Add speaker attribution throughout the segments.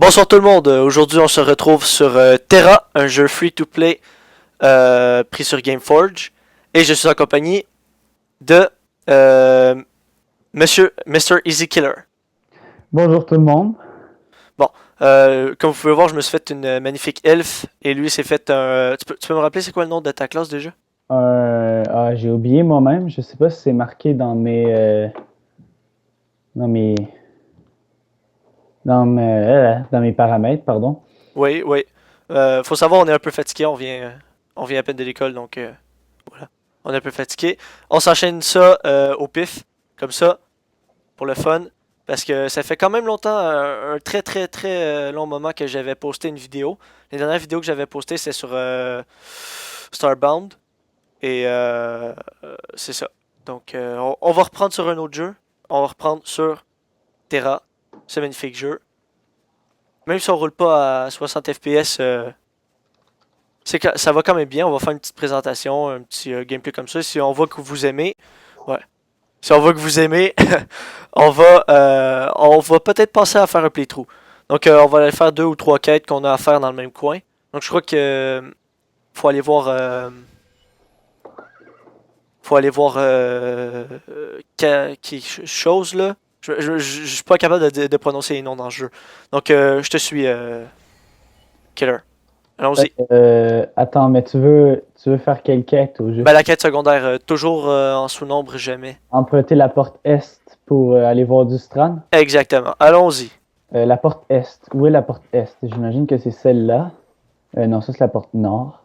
Speaker 1: Bonsoir tout le monde, aujourd'hui on se retrouve sur Terra, un jeu free-to-play pris sur Gameforge, et je suis en compagnie de Monsieur Mr. Easy Killer.
Speaker 2: Bonjour tout le monde.
Speaker 1: Bon, comme vous pouvez voir, je me suis fait une magnifique elfe, et lui s'est fait un... Tu peux me rappeler c'est quoi le nom de ta classe déjà?
Speaker 2: J'ai oublié moi-même. Je sais pas si c'est marqué dans mes, dans mes paramètres, pardon.
Speaker 1: Oui, oui. Faut savoir, on est un peu fatigué, on vient à peine de l'école, donc voilà. On est un peu fatigué. On s'enchaîne ça au pif, comme ça, pour le fun. Parce que ça fait quand même longtemps, un très très très long moment que j'avais posté une vidéo. Les dernières vidéos que j'avais postées, c'est sur Starbound. Et c'est ça. Donc on va reprendre sur un autre jeu. On va reprendre sur Terra, ce magnifique jeu. Même si on roule pas à 60 FPS, ça va quand même bien. On va faire une petite présentation, un petit gameplay comme ça. Si on voit que vous aimez, ouais. Si on voit que vous aimez, on va peut-être penser à faire un playthrough. Donc on va aller faire deux ou trois quêtes qu'on a à faire dans le même coin. Donc je crois que faut aller voir, qui chose là. Je suis pas capable de prononcer les noms dans le jeu. Donc je te suis, Killer. Allons-y.
Speaker 2: Attends, mais tu veux faire quelle quête au
Speaker 1: Ben,
Speaker 2: juste?
Speaker 1: la quête secondaire, toujours en sous-nombre, jamais.
Speaker 2: Emprunter la porte Est pour aller voir du Strand?
Speaker 1: Exactement. Allons-y.
Speaker 2: La porte Est. Où est la porte Est? J'imagine que c'est celle-là. Non, ça c'est la porte Nord.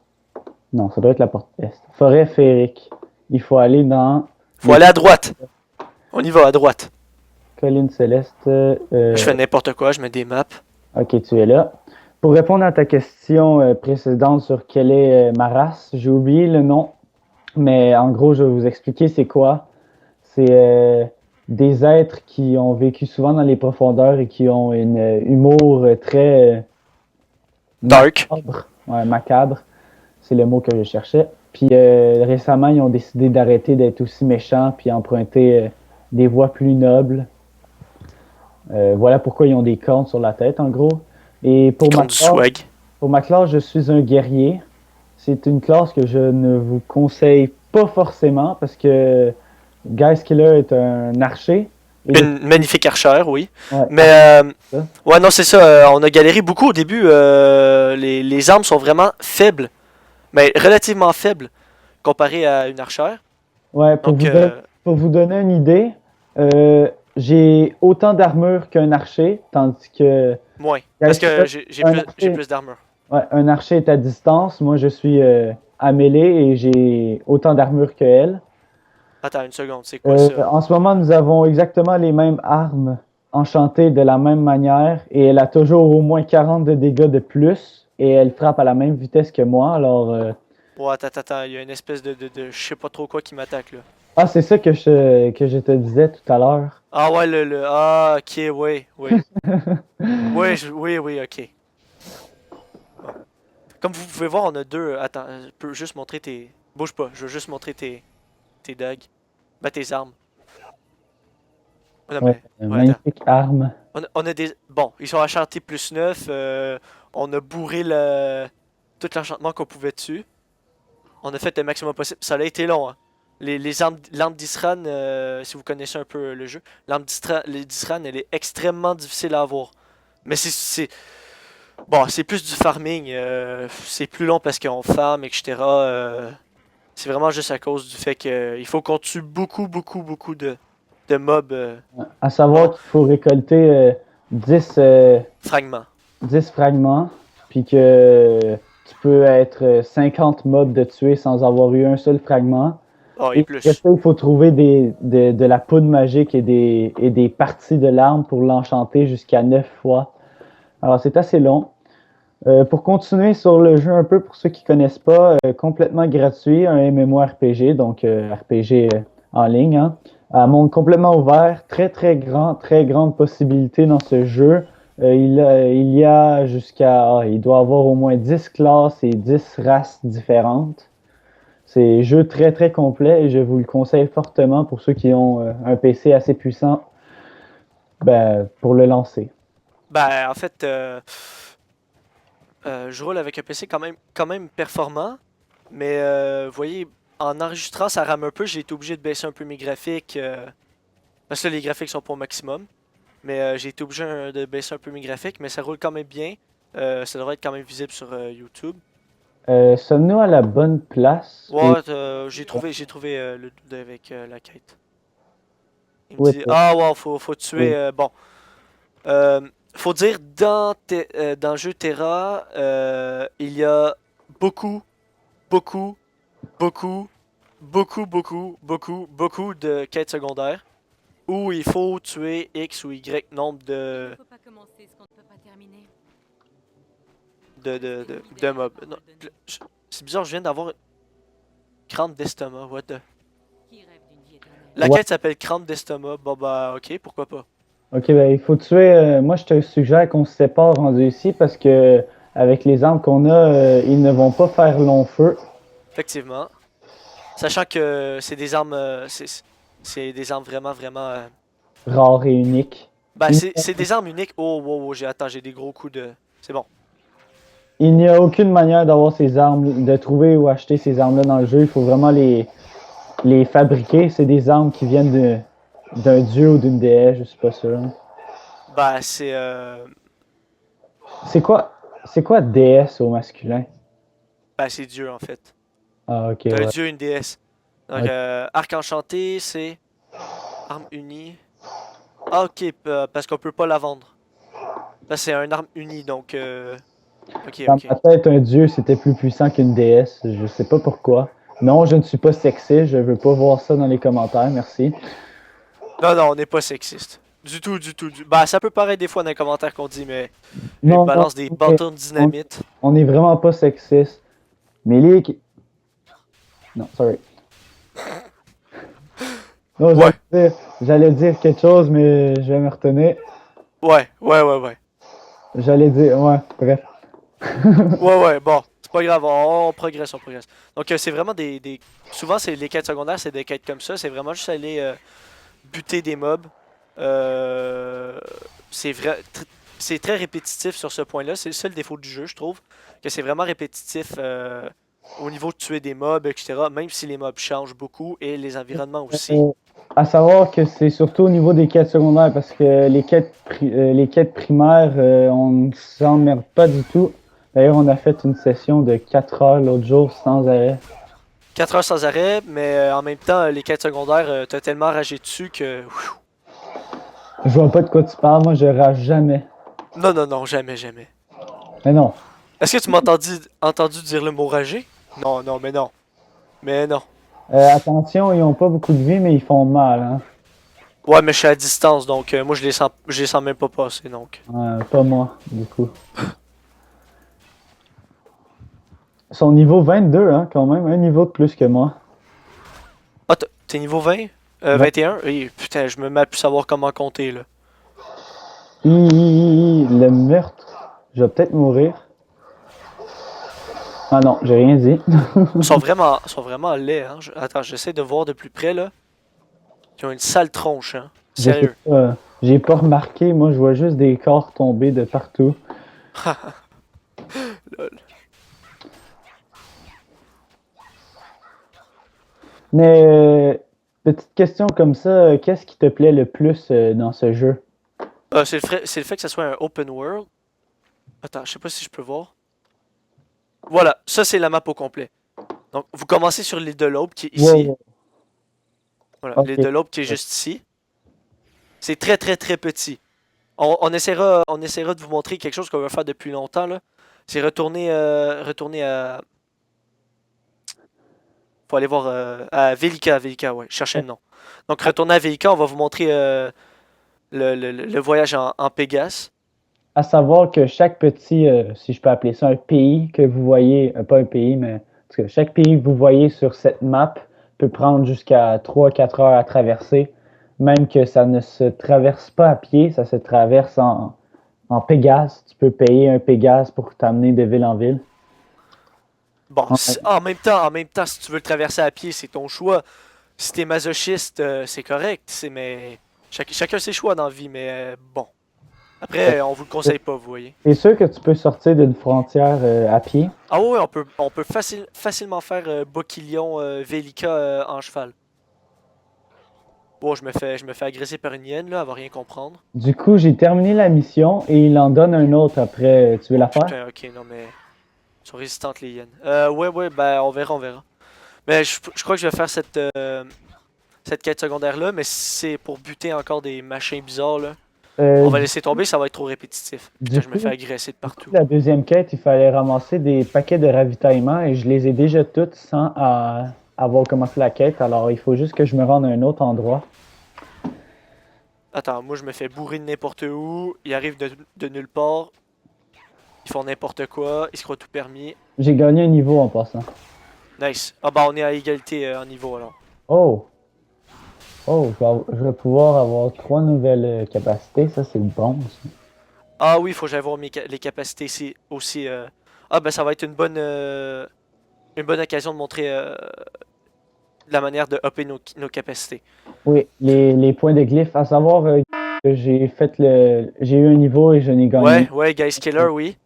Speaker 2: Non, ça doit être la porte Est. Forêt féerique. Il faut aller dans
Speaker 1: Faut aller à droite. On y va à droite.
Speaker 2: Colline Céleste.
Speaker 1: Je fais n'importe quoi, je mets des maps.
Speaker 2: Ok, tu es là. Pour répondre à ta question précédente sur quelle est ma race, j'ai oublié le nom, mais en gros, je vais vous expliquer c'est quoi. C'est des êtres qui ont vécu souvent dans les profondeurs et qui ont une humour très
Speaker 1: Dark.
Speaker 2: macabre. Ouais, macabre, c'est le mot que je cherchais. Puis récemment, ils ont décidé d'arrêter d'être aussi méchants puis emprunter des voies plus nobles. Voilà pourquoi ils ont des cornes sur la tête, en gros. Et
Speaker 1: Ils comptent du swag.
Speaker 2: pour ma classe, je suis un guerrier. C'est une classe que je ne vous conseille pas forcément parce que Guy Skiller est un archer.
Speaker 1: Une magnifique archère, oui.
Speaker 2: Ouais,
Speaker 1: Mais,
Speaker 2: ça.
Speaker 1: ouais, non, c'est ça. On a galéré beaucoup au début. Les armes sont vraiment faibles. Mais relativement faibles comparé à une archère.
Speaker 2: Ouais,
Speaker 1: Donc,
Speaker 2: pour vous donner une idée, j'ai autant d'armure qu'un archer, tandis que
Speaker 1: moins.
Speaker 2: Guy
Speaker 1: Parce que
Speaker 2: Skiller,
Speaker 1: j'ai
Speaker 2: un
Speaker 1: j'ai
Speaker 2: archer,
Speaker 1: plus d'armure.
Speaker 2: ouais, un archer est à distance. Moi, je suis à mêlée et j'ai autant d'armure que elle.
Speaker 1: Attends une seconde, c'est quoi ça?
Speaker 2: En ce moment, nous avons exactement les mêmes armes enchantées de la même manière et elle a toujours au moins 40 de dégâts de plus et elle frappe à la même vitesse que moi. Alors,
Speaker 1: Ouais, attends, il y a une espèce de je sais pas trop quoi qui m'attaque là.
Speaker 2: c'est ça que je te disais tout à l'heure.
Speaker 1: Ah ouais, ah, ok, oui, oui. Oui, oui, ok. Ouais. Comme vous pouvez voir, on a deux. Attends, je peux juste montrer tes. Bouge pas, je veux juste montrer tes dagues. Ben, tes armes. Oh, non,
Speaker 2: Ouais,
Speaker 1: mais.
Speaker 2: une
Speaker 1: Ouais, attends.
Speaker 2: magnifique arme.
Speaker 1: On a des. Bon, ils sont enchantés plus 9. On a bourré tout l'enchantement qu'on pouvait dessus. On a fait le maximum possible. Ça a été long, hein. Les armes, l'arme d'Isran, si vous connaissez un peu le jeu, l'arme d'Isran, elle est extrêmement difficile à avoir. Mais bon, c'est plus du farming. C'est plus long parce qu'on farm, etc. C'est vraiment juste à cause du fait qu'il faut qu'on tue beaucoup, beaucoup, beaucoup de mobs
Speaker 2: À savoir
Speaker 1: pardon,
Speaker 2: qu'il faut récolter 10,
Speaker 1: fragments.
Speaker 2: 10 fragments, puis que tu peux être 50 mobs de tuer sans avoir eu un seul fragment.
Speaker 1: Oh, et
Speaker 2: Et après
Speaker 1: plus.
Speaker 2: ça, il faut trouver de la poudre magique et des parties de l'arme pour l'enchanter jusqu'à 9 fois. Alors, c'est assez long. Pour continuer sur le jeu un peu, pour ceux qui ne connaissent pas, complètement gratuit, un MMORPG, donc RPG en ligne, hein, un monde complètement ouvert, très très grand, très grande possibilité dans ce jeu. Il y a il doit avoir au moins 10 classes et 10 races différentes. C'est un jeu très très complet et je vous le conseille fortement pour ceux qui ont un PC assez puissant pour le lancer.
Speaker 1: Ben, en fait, je roule avec un PC quand même performant, mais vous voyez, en enregistrant, ça rame un peu. J'ai été obligé de baisser un peu mes graphiques, parce que là, les graphiques sont pas au maximum. Mais j'ai été obligé de baisser un peu mes graphiques, mais ça roule quand même bien. Ça devrait être quand même visible sur YouTube.
Speaker 2: Sommes-nous à la bonne place? Et
Speaker 1: Ouais, j'ai trouvé le dude avec la quête. Il me
Speaker 2: où
Speaker 1: dit,
Speaker 2: est-elle?
Speaker 1: ah ouais, faut tuer.
Speaker 2: Oui.
Speaker 1: Bon, faut dire dans le jeu Terra, il y a beaucoup, beaucoup, beaucoup, beaucoup de quêtes secondaires où il faut tuer X ou Y nombre
Speaker 3: Il ne faut pas commencer ce qu'on ne peut pas terminer.
Speaker 1: de mobs. Non, c'est bizarre, je viens d'avoir une crampe d'estomac. What the...
Speaker 3: Qui rêve d'une vie éternelle?
Speaker 1: La
Speaker 2: Ouais.
Speaker 1: quête s'appelle crampe d'estomac. Bon bah ok, pourquoi pas.
Speaker 2: Ok, ben il faut tuer. Moi, je te suggère qu'on se sépare rendu ici parce que avec les armes qu'on a, ils ne vont pas faire long feu.
Speaker 1: Effectivement. Sachant que c'est des armes, c'est des armes vraiment.
Speaker 2: Rares et uniques.
Speaker 1: Bah
Speaker 2: Il,
Speaker 1: c'est des armes uniques. Oh wow, wow, j'ai des gros coups de. C'est bon.
Speaker 2: il n'y a aucune manière d'avoir ces armes, de trouver ou acheter ces armes-là dans le jeu. Il faut vraiment les fabriquer. C'est des armes qui viennent d'un dieu ou d'une déesse, je suis pas sûr.
Speaker 1: Bah
Speaker 2: C'est quoi déesse au masculin?
Speaker 1: bah c'est Dieu en fait.
Speaker 2: Ah, ok,
Speaker 1: T'as un
Speaker 2: ouais.
Speaker 1: dieu, une déesse. Donc
Speaker 2: Ok.
Speaker 1: arc enchanté, c'est arme unie. Ah ok, parce qu'on peut pas la vendre. Là c'est un arme unie donc ok
Speaker 2: Dans
Speaker 1: ok.
Speaker 2: ma tête, un dieu, c'était plus puissant qu'une déesse. Je sais pas pourquoi. Non, je ne suis pas sexiste. Je veux pas voir ça dans les commentaires. Merci.
Speaker 1: Non non, on n'est pas sexiste. Bah ça peut paraître des fois dans les commentaires qu'on dit, mais ils
Speaker 2: Non, non,
Speaker 1: balancent des bâtons de
Speaker 2: on,
Speaker 1: dynamite.
Speaker 2: on est vraiment pas sexiste. Mais non, sorry. Non,
Speaker 1: Ouais,
Speaker 2: j'allais dire quelque chose, mais je vais me retenir.
Speaker 1: ouais.
Speaker 2: J'allais dire, ouais, bref.
Speaker 1: Ouais, bon, c'est pas grave, on progresse, on progresse. Donc, c'est vraiment souvent, c'est les quêtes secondaires, c'est des quêtes comme ça. C'est vraiment juste aller buter des mobs. Euh, c'est vrai, c'est très répétitif sur ce point-là. C'est le seul défaut du jeu, je trouve, que c'est vraiment répétitif au niveau de tuer des mobs, etc. Même si les mobs changent beaucoup et les environnements aussi.
Speaker 2: Euh, à savoir que c'est surtout au niveau des quêtes secondaires, parce que les quêtes primaires, on ne s'emmerde pas du tout. D'ailleurs, on a fait une session de 4 heures l'autre jour sans arrêt.
Speaker 1: 4 heures sans arrêt, mais en même temps, les quêtes secondaires, t'as tellement ragé dessus que.
Speaker 2: Je vois pas de quoi tu parles, moi je rage jamais.
Speaker 1: Non, jamais.
Speaker 2: Mais non.
Speaker 1: Est-ce que tu m'as entendu dire le mot rager? Non, mais non. Mais non.
Speaker 2: Attention, ils ont pas beaucoup de vie, mais ils font mal, hein.
Speaker 1: Ouais, mais je suis à distance, donc moi je les sens même pas passer, donc.
Speaker 2: Pas moi, du coup. Ils sont niveau 22, hein, quand même, un niveau de plus que moi.
Speaker 1: Ah, t'es niveau 20? 21? Oui, putain, je me mets à plus savoir comment compter, là.
Speaker 2: Le meurtre. Je vais peut-être mourir. Ah non, j'ai rien dit.
Speaker 1: Ils sont vraiment laids, hein. Attends, j'essaie de voir de plus près, là. Ils ont une sale tronche, hein.
Speaker 2: Je sais
Speaker 1: Sérieux.
Speaker 2: pas. J'ai pas remarqué, moi je vois juste des corps tomber de partout.
Speaker 1: Lol.
Speaker 2: Mais petite question comme ça, qu'est-ce qui te plaît le plus dans ce jeu?
Speaker 1: C'est le fait que ça soit un open world. Attends, je sais pas si je peux voir. Voilà, ça c'est la map au complet. Donc, vous commencez sur l'île de l'Aube qui est ici.
Speaker 2: Wow,
Speaker 1: Voilà, l'île
Speaker 2: ok.
Speaker 1: de l'Aube qui est juste ici. C'est très petit. On essaiera de vous montrer quelque chose qu'on va faire depuis longtemps, là. C'est retourner à. Faut aller voir à Velika, ouais, cherchez le nom. Donc retourner à Velika, on va vous montrer le voyage en Pégase.
Speaker 2: À savoir que chaque petit, si je peux appeler ça un pays que vous voyez, pas un pays, mais parce que chaque pays que vous voyez sur cette map peut prendre jusqu'à 3-4 heures à traverser, même que ça ne se traverse pas à pied, ça se traverse en Pégase. Tu peux payer un Pégase pour t'amener de ville en ville.
Speaker 1: Bon, en même temps, si tu veux le traverser à pied, c'est ton choix. Si t'es masochiste, c'est correct, mais chacun ses choix dans la vie, mais bon. Après, on vous le conseille pas, vous voyez.
Speaker 2: C'est sûr que tu peux sortir d'une frontière à pied.
Speaker 1: Ah ouais, on peut facilement faire Boquilion Velika en cheval. Bon, je me fais agresser par une hyène, là, elle va rien comprendre.
Speaker 2: Du coup, j'ai terminé la mission et il en donne un autre après. Tu veux la faire?
Speaker 1: Putain, ok, non mais... Ils sont résistantes les hyènes. Ouais, ben on verra, on verra. Mais je crois que je vais faire cette quête secondaire-là, mais c'est pour buter encore des machins bizarres, là. On va laisser tomber, ça va être trop répétitif. Putain, je me fais agresser de partout.
Speaker 2: La deuxième quête, il fallait ramasser des paquets de ravitaillement et je les ai déjà toutes sans avoir commencé la quête. Alors, il faut juste que je me rende à un autre endroit.
Speaker 1: Attends, moi je me fais bourrer de n'importe où, ils arrivent de nulle part, ils font n'importe quoi, ils se croient tout permis.
Speaker 2: J'ai gagné un niveau en passant.
Speaker 1: Nice. Ah bah on est à égalité en niveau alors.
Speaker 2: Oh! Oh, je vais pouvoir avoir 3 nouvelles capacités. Ça, c'est bon, ça.
Speaker 1: Ah oui, faut que j'aille voir les capacités ici aussi. Ah ben ça va être une bonne occasion de montrer la manière de upper nos capacités.
Speaker 2: Oui, les points de glyphe. À savoir que j'ai eu un niveau et je n'ai gagné.
Speaker 1: Ouais, Guys Killer, oui.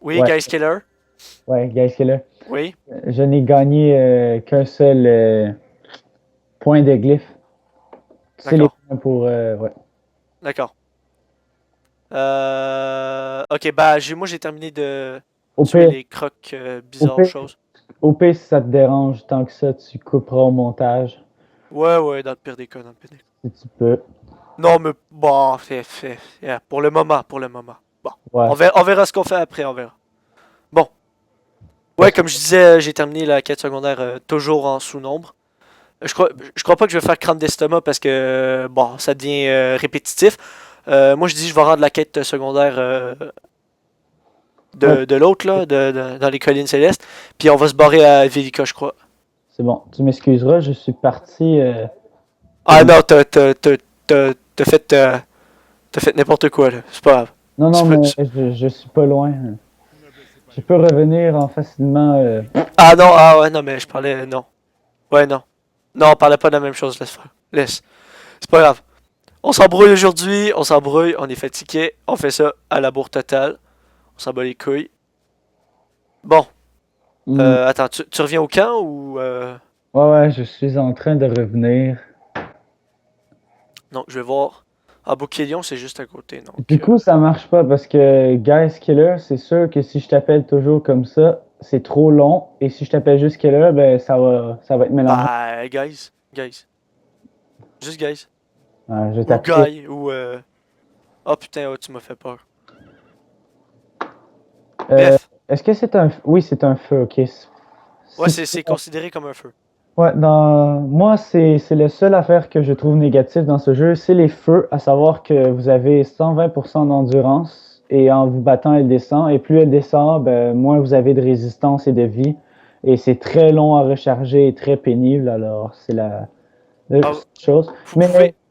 Speaker 1: Oui,
Speaker 2: Ouais.
Speaker 1: Guys Killer,
Speaker 2: Ouais, Guys Killer.
Speaker 1: oui.
Speaker 2: Je n'ai gagné qu'un seul point de glyphe. Tu sais, les
Speaker 1: D'accord.
Speaker 2: points pour. Ouais.
Speaker 1: D'accord. Ok, bah moi j'ai terminé de
Speaker 2: Au
Speaker 1: tuer
Speaker 2: pire,
Speaker 1: les crocs bizarres
Speaker 2: pire.
Speaker 1: choses.
Speaker 2: Au pire, si ça te dérange tant que ça, tu couperas au montage,
Speaker 1: Ouais, dans le pire des cas, dans le pire des cas.
Speaker 2: si tu peux.
Speaker 1: Non, mais bon, yeah, pour le moment, pour le moment. Bon,
Speaker 2: Ouais.
Speaker 1: on verra ce qu'on fait après, on verra. Bon. Ouais, comme je disais, j'ai terminé la quête secondaire toujours en sous-nombre. Je crois pas que je vais faire crâne d'estomac parce que, bon, ça devient répétitif. Moi, je dis je vais rendre la quête secondaire de l'autre, là, dans les collines célestes. Puis on va se barrer à Velika, je crois.
Speaker 2: C'est bon. Tu m'excuseras, je suis parti.
Speaker 1: Ah non, t'as fait n'importe quoi, là. C'est pas grave.
Speaker 2: Non,
Speaker 1: Tu
Speaker 2: mais
Speaker 1: peux-
Speaker 2: je suis pas loin. Je peux revenir en facilement.
Speaker 1: Ah non, ah ouais, non, mais je parlais. Non. Ouais, non. Non, on parlait pas de la même chose, laisse faire. Laisse. C'est pas grave. On s'embrouille aujourd'hui, on s'embrouille, on est fatigué, on fait ça à la bourre totale. On s'en bat les couilles. Bon, attends, tu reviens au camp ou.
Speaker 2: Ouais, je suis en train de revenir.
Speaker 1: Non, je vais voir. Ah, Bouquilion, c'est juste à côté, donc.
Speaker 2: Du coup, ça marche pas parce que Guys Killer, c'est sûr que si je t'appelle toujours comme ça, c'est trop long. Et si je t'appelle juste Killer, ben ça va être mélangé.
Speaker 1: Bah, guys. Juste guys.
Speaker 2: Ouais, je vais
Speaker 1: Ou
Speaker 2: t'appeler.
Speaker 1: guy, ou. Oh putain, oh, tu m'as fait peur. Bref.
Speaker 2: Est-ce que c'est un. Oui, c'est un feu, ok.
Speaker 1: Ouais, c'est considéré comme un feu.
Speaker 2: Ouais, moi, c'est la seule affaire que je trouve négative dans ce jeu, c'est les feux, à savoir que vous avez 120% d'endurance et en vous battant, elle descend. Et plus elle descend, ben, moins vous avez de résistance et de vie. Et c'est très long à recharger et très pénible, alors c'est la
Speaker 1: Ah,
Speaker 2: chose.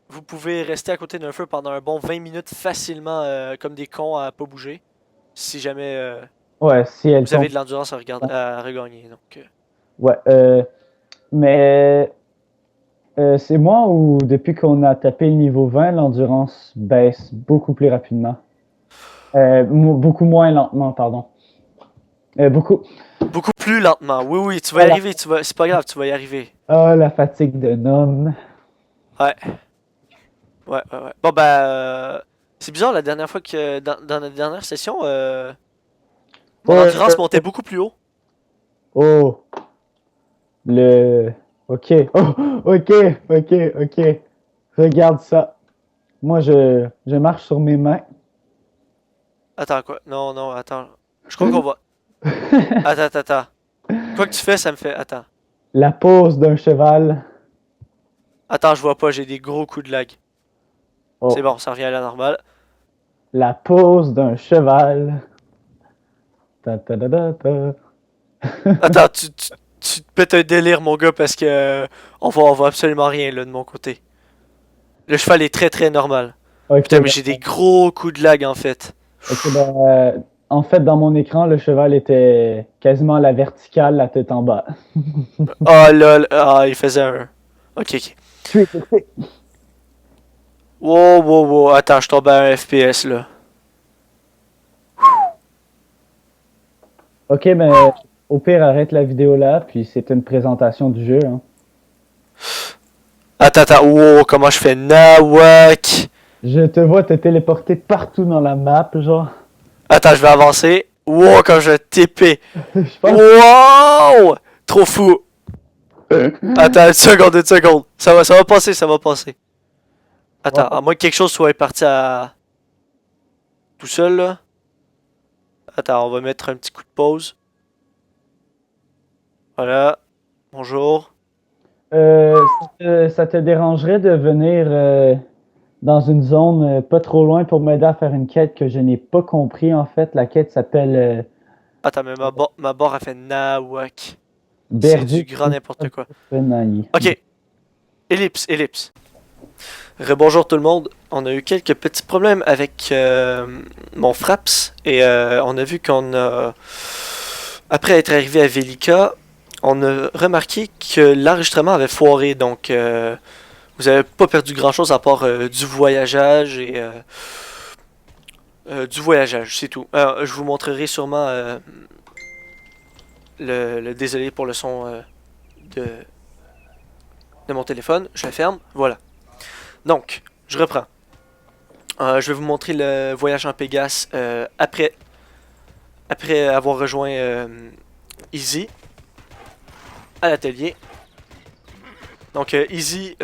Speaker 1: vous pouvez rester à côté d'un feu pendant un bon 20 minutes facilement, comme des cons à pas bouger. Si jamais
Speaker 2: Ouais, si elle
Speaker 1: vous avez
Speaker 2: tombe.
Speaker 1: de l'endurance à regagner. Donc,
Speaker 2: Ouais, mais c'est moi ou depuis qu'on a tapé le niveau 20, l'endurance baisse beaucoup plus rapidement. Beaucoup moins lentement, pardon. Beaucoup.
Speaker 1: beaucoup plus lentement. Oui, tu vas y arriver. C'est pas grave, tu vas y arriver.
Speaker 2: Ah, la fatigue d'un homme.
Speaker 1: Ouais. Bon, bah, c'est bizarre, la dernière fois que. Dans la dernière session, mon
Speaker 2: Ouais.
Speaker 1: endurance montait beaucoup plus haut.
Speaker 2: Oh, Ok. Oh, ok. Regarde ça. Moi, je marche sur mes mains.
Speaker 1: Attends, quoi? Non, attends. Je crois qu'on va. Attends. Quoi que tu fais, ça me fait. Attends.
Speaker 2: La pose d'un cheval.
Speaker 1: Attends, je vois pas, j'ai des gros coups de lag.
Speaker 2: Oh,
Speaker 1: C'est bon, ça revient à la normale.
Speaker 2: la pose d'un cheval. Ta, ta, ta, ta, ta.
Speaker 1: Attends, tu te pètes un délire, mon gars, parce que on voit absolument rien là de mon côté. Le cheval est très très normal.
Speaker 2: Ok,
Speaker 1: Putain, mais j'ai des gros coups de lag en fait.
Speaker 2: en fait, dans mon écran, le cheval était quasiment à la verticale, la tête en bas.
Speaker 1: Oh lol, ah, il faisait un. Ok.
Speaker 2: Tu es touché.
Speaker 1: Wow, wow, wow. Attends, je tombe à un FPS là.
Speaker 2: Ok, mais au pire, arrête la vidéo là, puis c'est une présentation du jeu. Hein.
Speaker 1: Attends. Wow, comment je fais Nawak?
Speaker 2: Je te vois te téléporter partout dans la map, genre.
Speaker 1: Attends, je vais avancer. Wow, quand je vais TP.
Speaker 2: Je pense
Speaker 1: Wow! Trop fou. Attends, une seconde. Ça va passer, ça va passer. Attends,
Speaker 2: Ouais.
Speaker 1: à moins que quelque chose soit parti à... tout seul, là. Attends, on va mettre un petit coup de pause. Voilà. Bonjour.
Speaker 2: Ça te dérangerait de venir dans une zone pas trop loin pour m'aider à faire une quête que je n'ai pas compris en fait. La quête s'appelle
Speaker 1: Attends, mais ma barre a fait Nawak. C'est
Speaker 2: Berger
Speaker 1: du grand n'importe quoi.
Speaker 2: Fenaille.
Speaker 1: Ok. Ellipse. Rebonjour tout le monde. On a eu quelques petits problèmes avec mon Fraps et on a vu qu'on a, après être arrivé à Velika, on a remarqué que l'enregistrement avait foiré. Donc vous avez pas perdu grand chose à part du voyageage et du voyageage, c'est tout. Je vous montrerai sûrement le désolé pour le son de, de mon téléphone. Je la ferme. Voilà. Donc, je reprends. Je vais vous montrer le voyage en Pégase après avoir rejoint Easy à l'atelier. Donc, Easy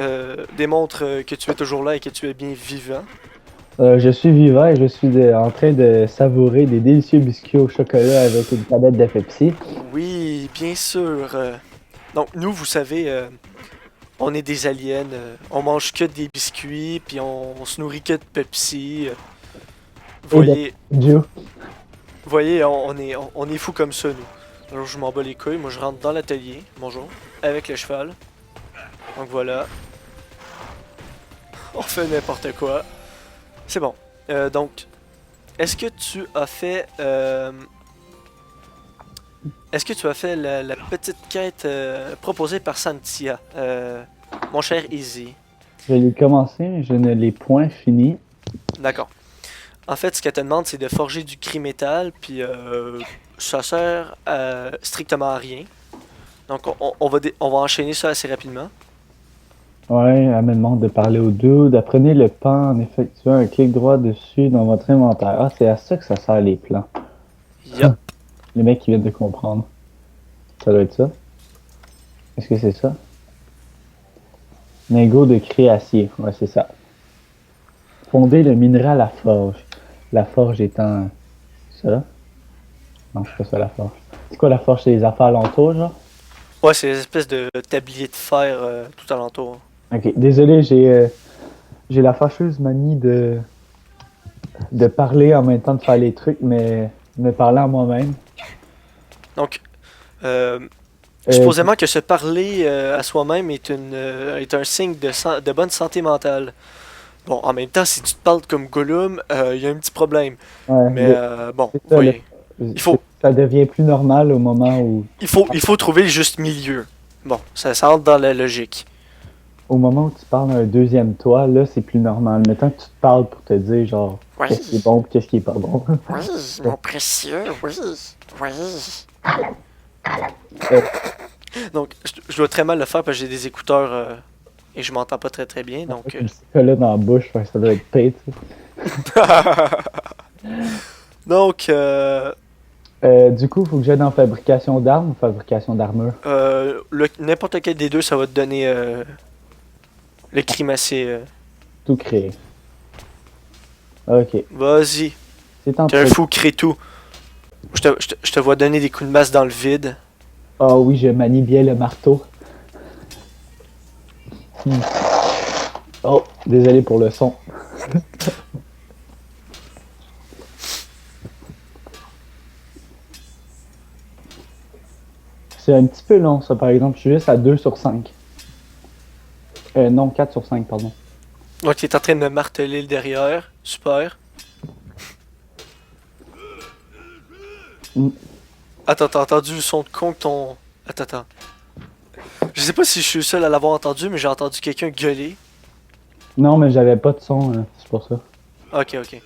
Speaker 1: démontre que tu es toujours là et que tu es bien vivant.
Speaker 2: Je suis vivant et je suis en train de savourer des délicieux biscuits au chocolat avec une tablette de Pepsi.
Speaker 1: Oui, bien sûr. Donc, nous, vous savez, on est des aliens. On mange que des biscuits, puis on se nourrit que de Pepsi. Vous
Speaker 2: Joe.
Speaker 1: voyez, on est fous comme ça, nous. Alors, je m'en bats les couilles. Moi, je rentre dans l'atelier. Bonjour. Avec le cheval. Donc, voilà. On fait n'importe quoi. C'est bon. Donc, est-ce que tu as fait... est-ce que tu as fait la petite quête proposée par Santia, mon cher Easy?
Speaker 2: Je l'ai commencé, je ne l'ai point fini.
Speaker 1: D'accord. En fait, ce qu'elle te demande, c'est de forger du cri-métal, puis ça sert strictement à rien. Donc, on va enchaîner ça assez rapidement.
Speaker 2: Ouais, elle me demande de parler au dude. Apprenez le pan en effectuant un clic droit dessus dans votre inventaire. Ah, c'est à ça que ça sert les plans.
Speaker 1: Yup.
Speaker 2: Les mecs qui viennent de comprendre. Ça doit être ça. Est-ce que c'est ça? Lingot de créacier. Ouais, c'est ça. Fonder le minéral à forge. La forge étant... ça? Non, c'est pas ça la forge. C'est quoi la forge? C'est les affaires alentours, genre?
Speaker 1: Ouais, c'est une espèce de tablier de fer tout alentour.
Speaker 2: Ok, désolé, j'ai la fâcheuse manie de parler en même temps de faire les trucs, mais me parler à moi-même.
Speaker 1: Donc, supposément que se parler à soi-même est un signe de bonne santé mentale. Bon, en même temps, si tu te parles comme Gollum, il y a un petit problème.
Speaker 2: Ouais,
Speaker 1: Mais bon,
Speaker 2: c'est ça,
Speaker 1: voyez, il faut-
Speaker 2: ça devient plus normal au moment où
Speaker 1: il faut trouver le juste milieu. Bon, ça entre dans la logique.
Speaker 2: tu parles à un deuxième toi, là, c'est plus normal. Mais tant que tu te parles pour te dire, genre,
Speaker 1: Oui.
Speaker 2: qu'est-ce qui est bon et qu'est-ce qui est pas bon.
Speaker 1: Oui, mon précieux, oui. Donc, je dois très mal le faire parce que j'ai des écouteurs et je m'entends pas très très bien. Donc,
Speaker 2: Le chocolat dans la bouche, fait que ça doit être pire, tu sais.
Speaker 1: donc
Speaker 2: Du coup, il faut que j'aille dans fabrication d'armes ou fabrication d'armure.
Speaker 1: n'importe quel des deux, ça va te donner le crimacé.
Speaker 2: Tout créer. Ok.
Speaker 1: Vas-y,
Speaker 2: C'est en
Speaker 1: t'es un
Speaker 2: train.
Speaker 1: fou, crée tout. Je te vois donner des coups de masse dans le vide.
Speaker 2: Ah oui, je manie bien le marteau. Oh, désolé pour le son. C'est un petit peu long, ça, par exemple. Je suis juste à 2 sur 5. Non, 4 sur 5, pardon.
Speaker 1: Donc, tu es en train de me marteler le derrière. Super.
Speaker 2: Mm.
Speaker 1: Attends, t'as entendu le son de con que ton... Attends. Je sais pas si je suis le seul à l'avoir entendu, mais j'ai entendu quelqu'un gueuler.
Speaker 2: Non, mais j'avais pas de son, c'est pour ça.
Speaker 1: Ok, ok.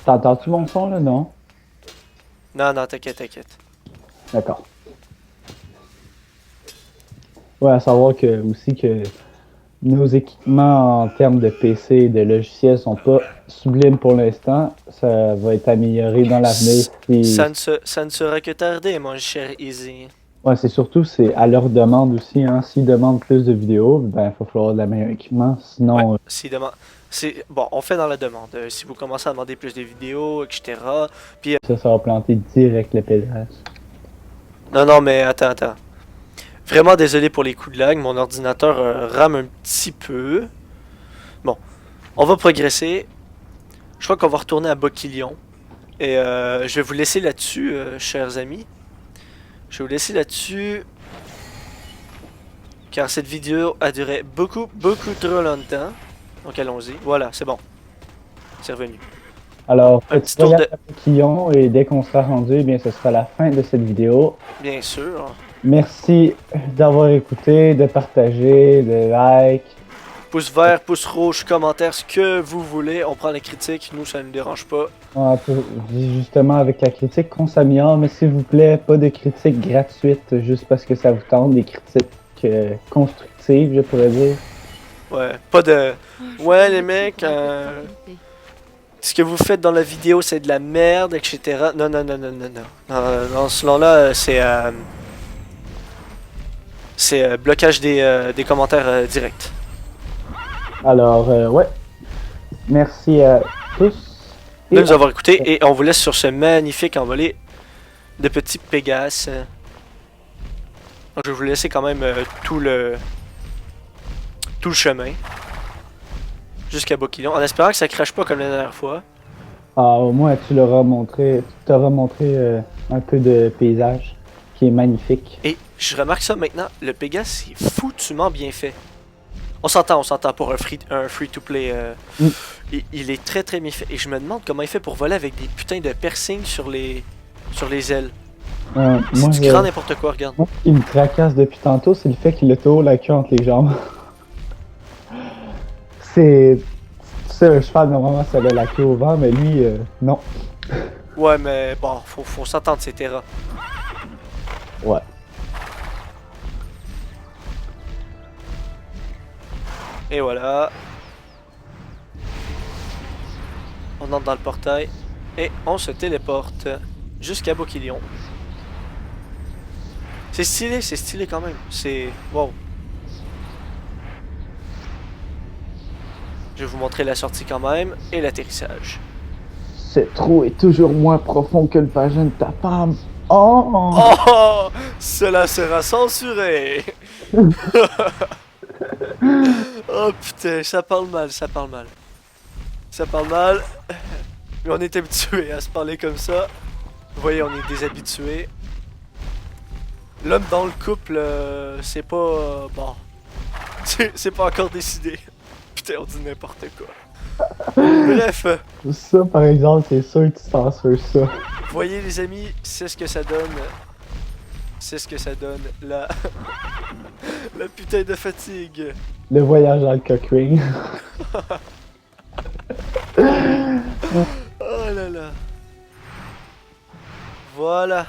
Speaker 2: T'entends-tu mon son, là, non?
Speaker 1: Non, non, t'inquiète, t'inquiète.
Speaker 2: D'accord. Ouais, à savoir que aussi que nos équipements en termes de PC et de logiciels sont pas sublimes pour l'instant. Ça va être amélioré dans l'avenir.
Speaker 1: Ça ne sera que tardé, mon cher Easy.
Speaker 2: Ouais, c'est à leur demande aussi. Hein. S'ils demandent plus de vidéos, ben il va falloir de la meilleure équipement.
Speaker 1: Ouais,
Speaker 2: Sinon,
Speaker 1: s'il demande... Bon, on fait dans la demande. Si vous commencez à demander plus de vidéos, etc. Puis,
Speaker 2: ça va planter direct le pédage.
Speaker 1: non, non, mais attends. Vraiment désolé pour les coups de lag. Mon ordinateur rame un petit peu. Bon, on va progresser. Je crois qu'on va retourner à Boquilion. Et je vais vous laisser là-dessus, chers amis. Je vais vous laisser là-dessus. Car cette vidéo a duré beaucoup trop longtemps. Donc allons-y. Voilà, c'est bon. C'est revenu.
Speaker 2: Alors,
Speaker 1: Un
Speaker 2: petit
Speaker 1: petit tour
Speaker 2: voyage à Poquillon, et dès qu'on sera rendu, eh bien, ce sera la fin de cette vidéo.
Speaker 1: Bien sûr.
Speaker 2: Merci d'avoir écouté, de partager, de like.
Speaker 1: Pouce vert, pouce rouge, commentaire, ce que vous voulez. On prend les critiques. Nous, ça ne nous dérange pas.
Speaker 2: Justement, avec la critique qu'on s'améliore, mais s'il vous plaît, pas de critiques gratuites juste parce que ça vous tente, des critiques constructives, je pourrais dire.
Speaker 1: Ouais, pas de... Ouais, les mecs, ce que vous faites dans la vidéo, c'est de la merde, etc. Non. Dans ce là c'est blocage des commentaires directs.
Speaker 2: Alors, ouais. Merci à tous.
Speaker 1: De nous avoir écoutés et on vous laisse sur ce magnifique envolé de petits Pégases. Je vais vous laisser quand même tout le chemin jusqu'à Boquillon, en espérant que ça crache pas comme la dernière fois.
Speaker 2: Ah, au moins, tu t'auras montré un peu de paysage qui est magnifique.
Speaker 1: Et je remarque ça maintenant, le Pégase c'est foutument bien fait. On s'entend pour un free-to-play. Il est très bien fait. Et je me demande comment il fait pour voler avec des putains de piercings sur les ailes. C'est du grand n'importe quoi, regarde.
Speaker 2: Moi, ce qui me tracasse depuis tantôt, c'est le fait qu'il a toujours la queue entre les jambes. C'est... Tu sais, un cheval, normalement, ça a la queue au vent, mais lui, non.
Speaker 1: Ouais, mais bon, faut s'entendre, c'est Terra.
Speaker 2: Ouais.
Speaker 1: Et voilà. On entre dans le portail. Et on se téléporte jusqu'à Boquilion. C'est stylé quand même. C'est... Wow. Je vais vous montrer la sortie quand même. Et l'atterrissage.
Speaker 2: Ce trou est toujours moins profond que le vagin de ta femme. Oh!
Speaker 1: Oh! Cela sera censuré! Oh putain, ça parle mal. Mais on est habitué à se parler comme ça. Vous voyez, on est déshabitué. L'homme dans le couple, c'est pas... bon. C'est pas encore décidé. Putain, on dit n'importe quoi. Bref.
Speaker 2: Ça, par exemple, c'est sûr que tu censures ça.
Speaker 1: Vous voyez, les amis, c'est ce que ça donne. La... la putain de fatigue.
Speaker 2: Le voyage dans le cockring.
Speaker 1: Oh là là. Voilà.